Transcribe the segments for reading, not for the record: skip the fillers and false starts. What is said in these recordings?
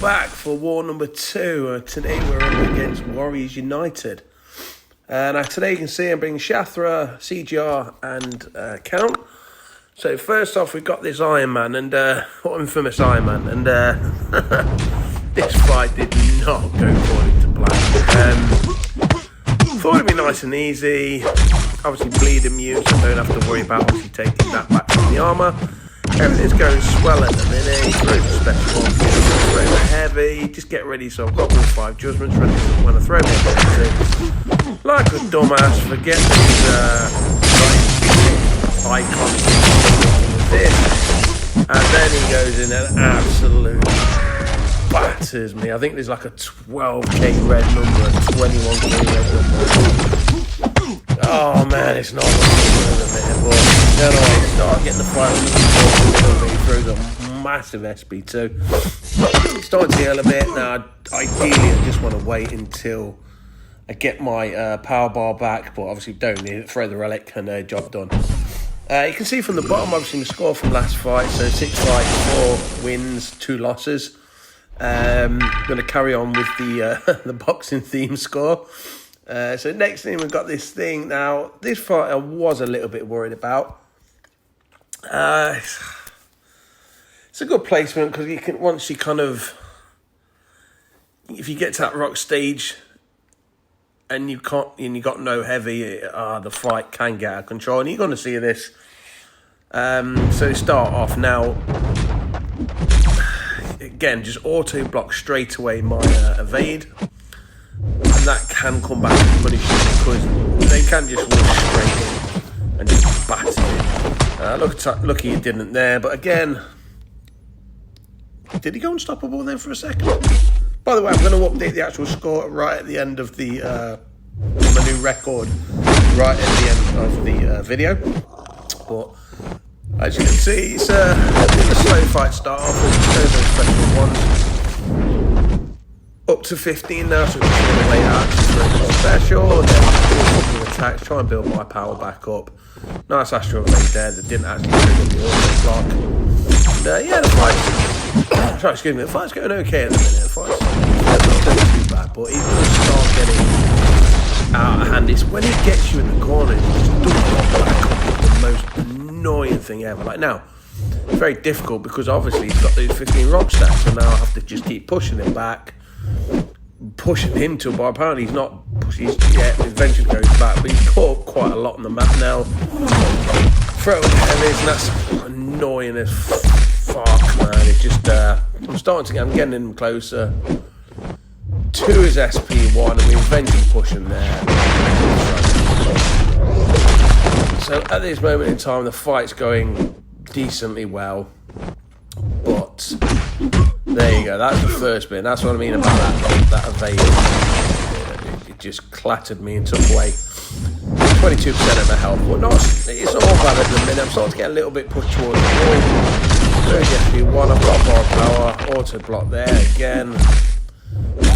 back for war number 2. Today we're up against Warriors United. Now today you can see I'm bringing Shathra, CGR and Count. So first off we've got this Iron Man and infamous Iron Man, and this fight did not go according to plan. Thought it'd be nice and easy. Obviously bleed immune, so don't have to worry about obviously taking that back from the armour. Everything's going swell at the minute. Throw the special on, throw the heavy, just get ready. So I've got all 5 judgments ready when I throw my ability. Like a dumbass, forget these icons with this. And then he goes in and absolutely batters me. I think there's like a 12k red number and 21k red number. Oh man, it's not looking good at the minute, but then I start getting the fight on the through the massive SB2. Starting to heal a bit. Now, ideally, I just want to wait until I get my power bar back, but obviously don't need it. Throw the relic and job done. You can see from the bottom, obviously, my score from last fight. So 6 fights, 4 wins, 2 losses. I'm going to carry on with the the boxing theme score. So next thing, we've got this thing. Now, this fight I was a little bit worried about. It's a good placement because you can, once you kind of, if you get to that rock stage and you got no heavy, the fight can get out of control, and you're going to see this. So start off now. Again, just auto block straight away my evade. And that can come back and punish you because they can just walk straight in and just batter it. Lucky he didn't there, but again, did he go unstoppable then for a second? By the way, I'm going to update the actual score right at the end of the my new record, right at the end of the video. But as you can see, it's a slow fight start off with those special ones. Up to 15 now, so we're just going to wait out for a special, and then do a couple of attacks, try and build my power back up. Nice astral evade there that didn't actually trigger the auto block. And yeah, the fight's going okay at the minute. The fight's not going too bad, but it does start getting out of hand. It's when he gets you in the corner, it just does not back up. It's the most annoying thing ever. Like now, it's very difficult because obviously he's got these 15 rock stacks, so now I have to just keep pushing him back. Pushing him to, but apparently he's not pushing. Eventually goes back, but he's caught quite a lot on the map now. Throwing heavies, and that's annoying as fuck, man. It's just, I'm getting him closer to his SP1, and we eventually push him there. So at this moment in time, the fight's going decently well, but there you go, that's the first bit. That's what I mean about that evade. It just clattered me and took away 22% of my health. But it's not all bad at the minute. I'm starting to get a little bit pushed towards the wall. There's FP1, I've got bar power, auto block there again.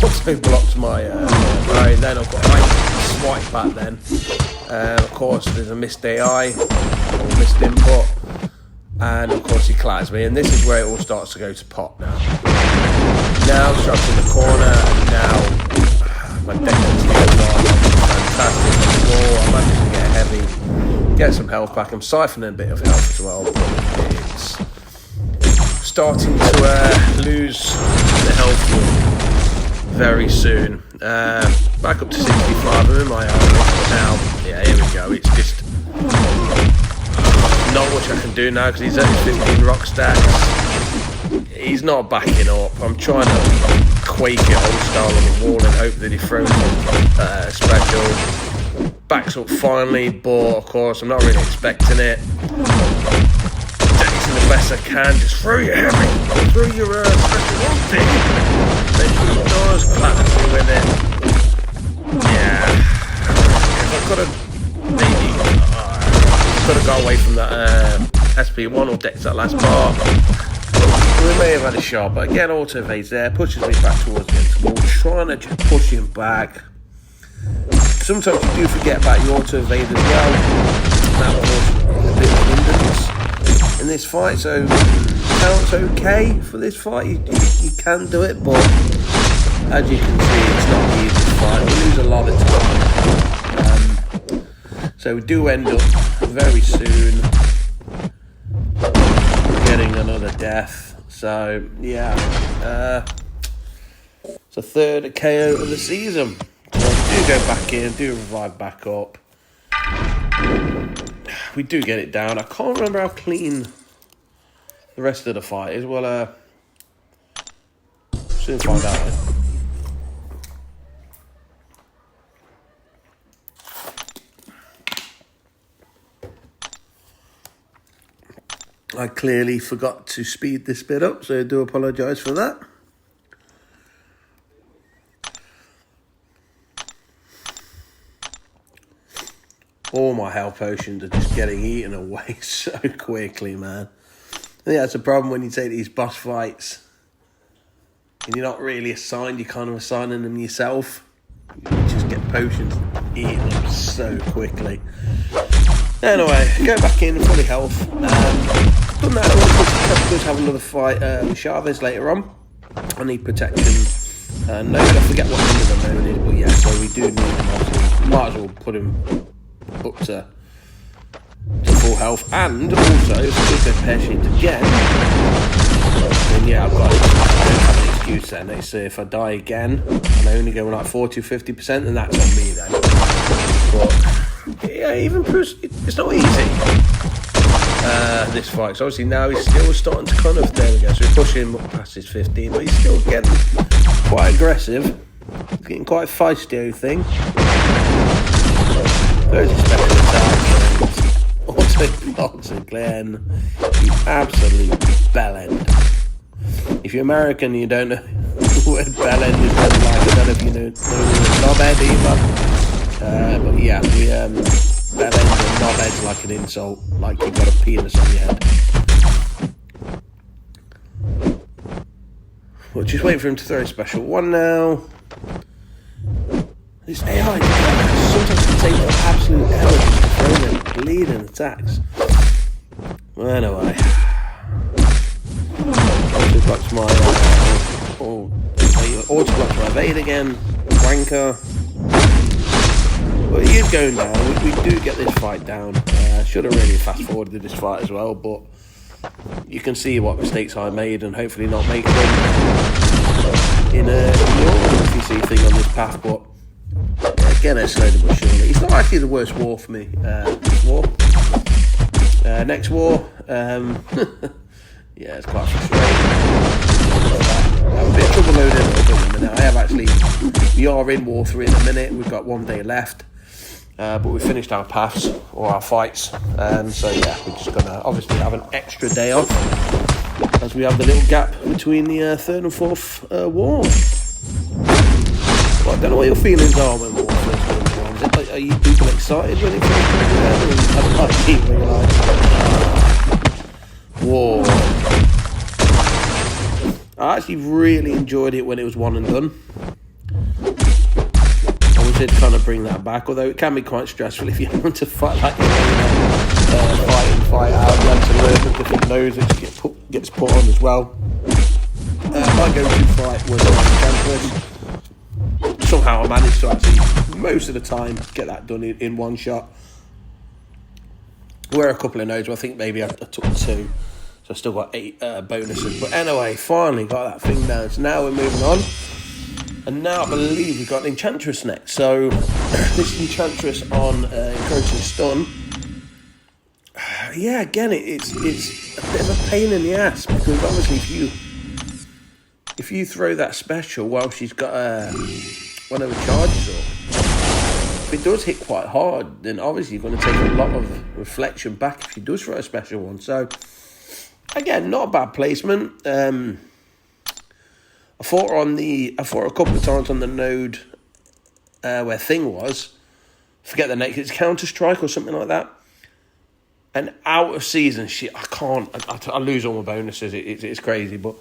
Auto blocked my right, then I've got my swipe back then. Of course, there's a missed AI, or missed input. And of course he clatters me, and this is where it all starts to go to pot now. Now trapped in the corner, and now my deck is fantastic on the wall. I managed to get heavy, get some health back. I'm siphoning a bit of health as well, but it's starting to lose the health very soon. Back up to 65, I'm in my armor, but now, yeah, here we go. It's just not much I can do now because he's at his 15 rock stacks. He's not backing up. I'm trying to quake it old style on the wall and hope that he throws special. Backs up finally, but of course I'm not really expecting it. Taking the best I can. Just throw your heavy, throw your special one thing. Eventually it does, clatters me with it. Yeah. If I could have maybe could have got away from that SP1 or decked that last bar. We may have had a shot, but again, auto evades there, pushes me back towards the wall, trying to just push him back. Sometimes you do forget about your auto evade as well. That was a bit of a hindrance in this fight, so counts okay for this fight. You can do it, but as you can see, it's not the easiest fight. We lose a lot of time. So we do end up very soon getting another death. So yeah, it's a third KO of the season. So we do go back in, do revive back up. We do get it down. I can't remember how clean the rest of the fight is. Well, soon find out. I clearly forgot to speed this bit up, so I do apologise for that. All my health potions are just getting eaten away so quickly, man. I think that's a problem when you take these boss fights and you're not really assigned, you're kind of assigning them yourself. You just get potions eaten up so quickly. Anyway, go back in, fully health. Done that, I will have another fight with Chavez later on. I need protection. Node, I forget what number the node is, but yeah, so we do need him, obviously. Might as well put him up to full health, and also if we get patient again, then yeah, I don't have an excuse then. They say if I die again and I only go like 40 or 50%, then that's on me then. But yeah, even Bruce, it's not easy. This fight, so obviously now he's still starting to kind of, there we go, so we're pushing up past his 15, but he's still getting quite aggressive. He's getting quite feisty, I think. There's a special attack. Also, Glenn, you absolute bellend. If you're American and you don't know what bellend is, like, I don't know if you know knobhead either. But yeah, bellend and knobhead's like an insult, like you've got a penis on your head. We'll just wait for him to throw a special one now. This AI sometimes can take absolute hours to throw them bleeding attacks. Well, anyway. Auto-blocks my auto-blocks my evade again. Wanker. But he is going down. We do get this fight down. Should have really fast-forwarded this fight as well, but you can see what mistakes I made and hopefully not make them in the if you see a thing on this path, but again, it's slowly but surely. It's not actually the worst war for me. This war. Next war. Yeah, it's quite frustrating. I have a bit of trouble loading a little bit in a minute. I have actually. We are in War 3 in a minute. We've got 1 day left. But we finished our paths or our fights. So yeah, we're just gonna obviously have an extra day off as we have the little gap between the third and fourth war. Well, I don't know what your feelings are when war first comes around. Is it like, are you people excited when it first comes around, or you have like people where you're like, war? I actually really enjoyed it when it was one and done. I wanted to kind of bring that back, although it can be quite stressful if you want to fight like fight out. You have to learn the different nodes that gets put on as well. My go-to fight was Enchantress. Somehow I managed to actually, most of the time, get that done in one shot. There were a couple of nodes, I think maybe I took 2. So I still got 8 bonuses. But anyway, finally got that thing down. So now we're moving on. And now I believe we've got an Enchantress next. So this Enchantress on Encroaching Stun. Yeah, again, it's a bit of a pain in the ass. Because obviously if you throw that special while she's got one of the charges up, if it does hit quite hard, then obviously you're going to take a lot of reflection back if she does throw a special one. So again, not a bad placement. I fought a couple of times on the node where Thing was. Forget the name. It's Counter Strike or something like that. And out of season, I lose all my bonuses. It's crazy, but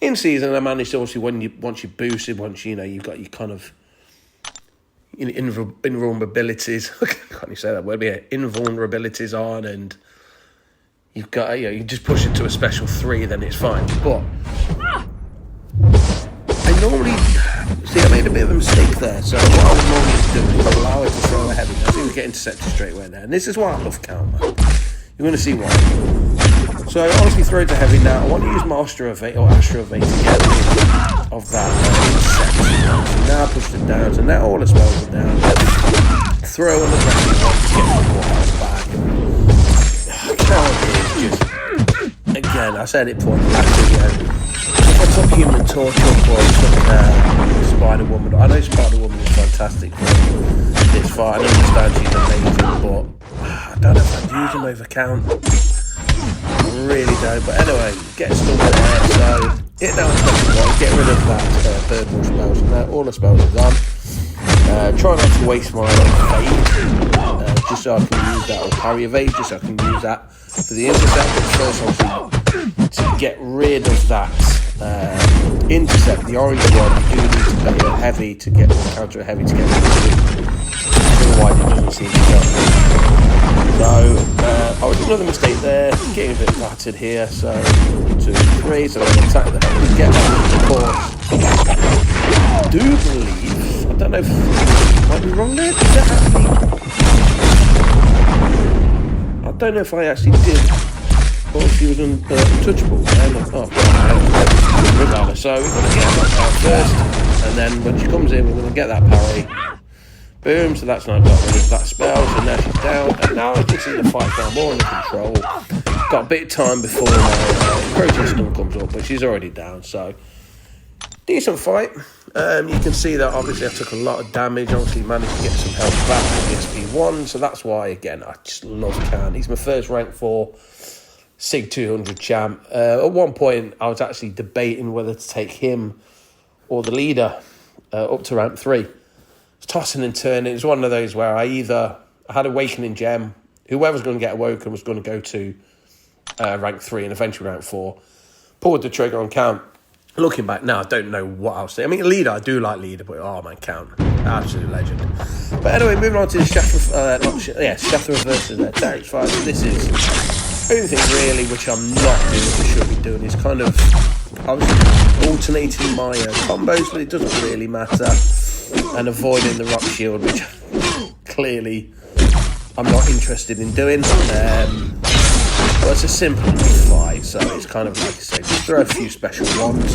in season, I managed to obviously once you boosted, you've got your kind of invulnerabilities. Can't you say that word? Yeah, invulnerabilities on, and you've got, you know, you just push it to a special 3, then it's fine. But I normally, see, I made a bit of a mistake there. So what I would normally do is allow it to throw a heavy. I think we get intercepted straight away there. And this is why I love count, man. You're going to see why. So I honestly throw it to heavy now. I want to use Master Evade or Astro Evade to get rid of that intercept. So now I push it down. So now all the spells are down. Throw on the aggressive one to get my core back. Count is just, again, I said it before in the last video. If I took Human Torch up or I took Spider-Woman, I know Spider-Woman is fantastic for this fight. I understand she's amazing, but I don't know if I'd use them over count. I really don't. But anyway, get stuck there. So hit down special one, get rid of that purple spell. So now all the spells are gone. Try not to waste my evade, just so I can use that, or parry evade, just so I can use that for the intercept. But first, obviously, to get rid of that intercept, the orange one, you do need to bait a heavy to get, or counter a heavy to get rid of it. Otherwise, it doesn't seem to go. So, I was another mistake there, getting a bit battered here. So, 2, 3, so I'm going to attack the heavy, get that into the course. I do believe, I don't know if I might be wrong there. Did that actually? I don't know if I actually did. Or if he was untouchable. Regardless, so we're going to get that out first, and then when she comes in, we're going to get that parry. Boom, so that's not got rid of that spell, so now she's down, and now I can see the fight down more under control. Got a bit of time before my protein stun comes up, but she's already down, so decent fight. You can see that obviously I took a lot of damage, obviously managed to get some health back with the SP1, so that's why, again, I just love Khan. He's my first rank 4 SIG 200 champ. At one point, I was actually debating whether to take him or the leader up to rank 3. I was tossing and turning. It was one of those where I had Awakening Gem. Whoever's going to get Awoken was going to go to rank 3 and eventually rank 4. Pulled the trigger on Count. Looking back now, I don't know what else to say. I mean, leader, I do like leader, but oh man, Count, absolute legend. But anyway, moving on to the Shafra versus Tarek's fight. This is the only thing really which I'm not doing, which I should be doing, is kind of obviously alternating my combos, but it doesn't really matter, and avoiding the rock shield, which clearly I'm not interested in doing. Well, it's a simple fight, so it's kind of like I say, just throw a few special ones,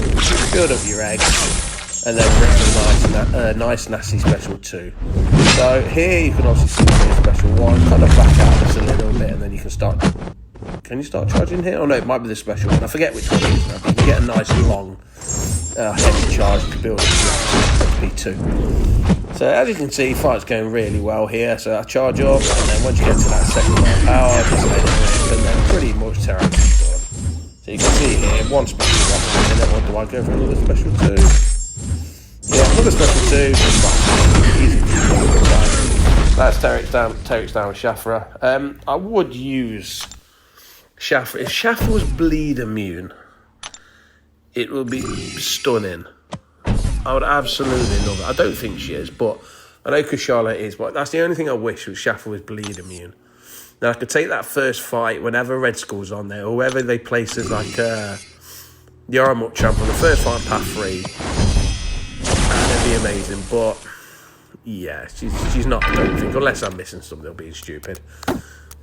build up your eggs, and then rip a nice nasty special 2. So here you can also see a special 1, kind of back out just a little bit, and then you can start. Can you start charging here? Oh no, it might be the special one. I forget which one it is now, but you can get a nice long heavy charge to build up your SP2. So as you can see, fight's going really well here. So I charge up, and then once you get to that second round of power, just let it rip, and then pretty much Tarek is done. So you can see here, one special one, and then what do I go for another special 2? Yeah, another special 2. Easy. That's Tarek's down with Shafra. I would use Shafra. If Shafra was bleed immune, it would be stunning. I would absolutely love it. I don't think she is, but I know Kushala is. But that's the only thing I wish was Shafra was bleed immune. Now I could take that first fight whenever Red Skull's on there, or whoever they place as like the arm-up champ on the first fight, path 3. That'd be amazing. But yeah, she's not. I don't think, unless I'm missing something, or being stupid.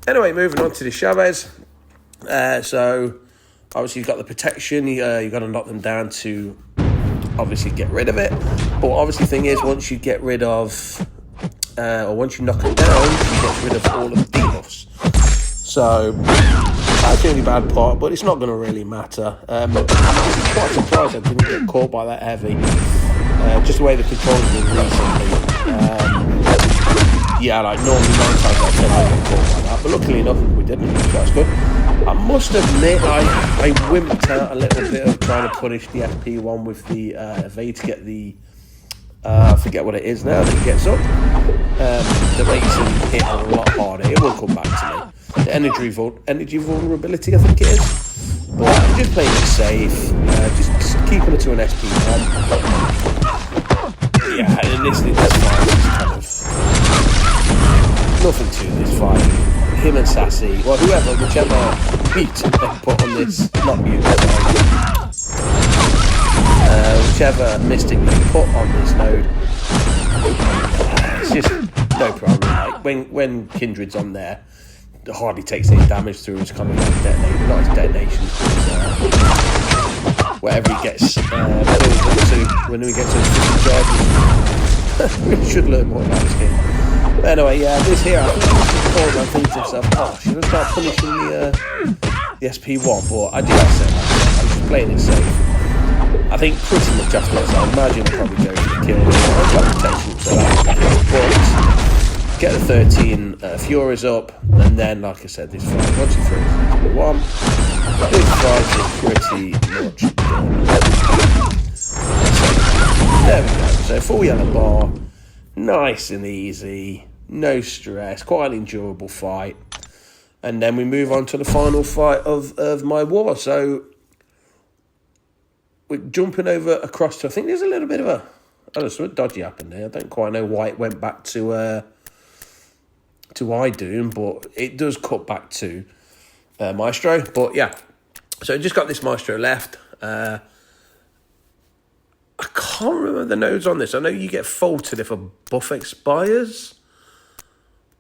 Anyway, moving on to the Chavez. So obviously you've got the protection. You've got to knock them down to obviously get rid of it. But obviously the thing is, once you get rid of or once you knock it down, you get rid of all of the debuffs. So that's the only bad part, but it's not going to really matter. I'm quite surprised I didn't get caught by that heavy. Just the way the controls have been recently. Yeah, like normally 9 times out of 10 I get caught by that, but luckily enough we didn't, so that's good. I must admit I wimped out a little bit of trying to punish the FP1 with the evade to get the I forget what it is now that it gets up. That makes him hit a lot harder. It will come back to me. The energy vulnerability, I think it is. But I'm just playing it safe, just keeping it to an SP1. Yeah, and this fight is kind of nothing to this fight. him and Sassy, well, whoever, whichever mute they put on this, not mute, whichever mystic they put on this node, it's just no problem. Like when Kindred's on there, it hardly takes any damage through his kind of like detonation, not his detonations, but whatever he gets built up to when we get to his charges. We should learn more about this game. But anyway, yeah, this here, I think to myself, oh, should I start punishing the SP1? But I do have to say, I'm just playing it safe. I think pretty much after this, I imagine I'll probably go for the kill. I've got potential, so that's but get the 13 Furies up, and then, like I said, this fight, once you throw it, one, this fight is pretty much done. There we go. So full yellow bar, nice and easy, no stress, quite an endurable fight. And then we move on to the final fight of my war. So we're jumping over across to, I think there's a little bit of a, I don't know, something dodgy happened there. I don't quite know why it went back to iDoom, but it does cut back to Maestro. But yeah, so just got this Maestro left. I can't remember the nodes on this. I know you get faulted if a buff expires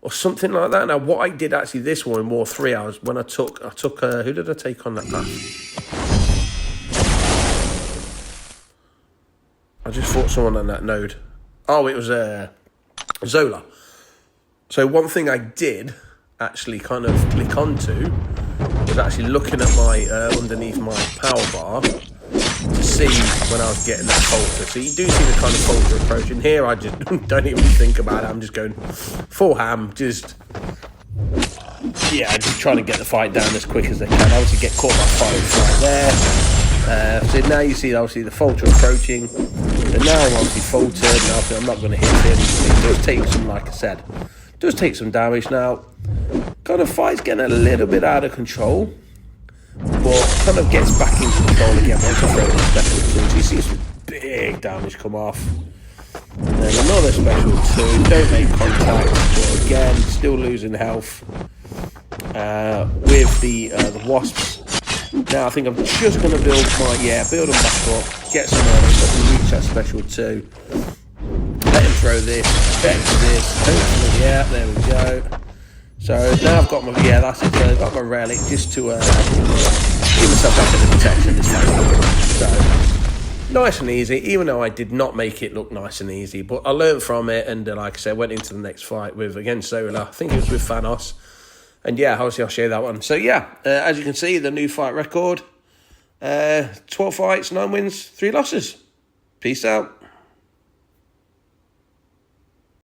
or something like that. Now, what I did actually this one in War 3, I took who did I take on that path? I just fought someone on that node. Oh, it was Zola. So one thing I did actually kind of click onto was actually looking at my underneath my power bar to see when I was getting that falter. So you do see the kind of falter approach. And here I just don't even think about it. I'm just going full ham, just trying to get the fight down as quick as they can. Obviously get caught by fights right there. So now you see obviously the falter approaching. So now I'm obviously faltered. Now I'm not going to hit him. It does take some, like I said, does take some damage now. Kind of fight's getting a little bit out of control, but kind of gets back in control again once I throw the special 2. So you see some big damage come off. Then another special 2, don't make contact, but again, still losing health with the wasps. Now I think I'm just going to build them back up, get some early so I can reach that special 2. Let him throw this, hopefully, yeah, there we go. So now I've got my, that's it, I've got my relic just to give myself back a bit of protection this time. So, nice and easy, even though I did not make it look nice and easy, but I learned from it, and like I said, went into the next fight against Zola. I think it was with Thanos. And yeah, obviously I'll show you that one. So yeah, as you can see, the new fight record, 12 fights, 9 wins, 3 losses. Peace out.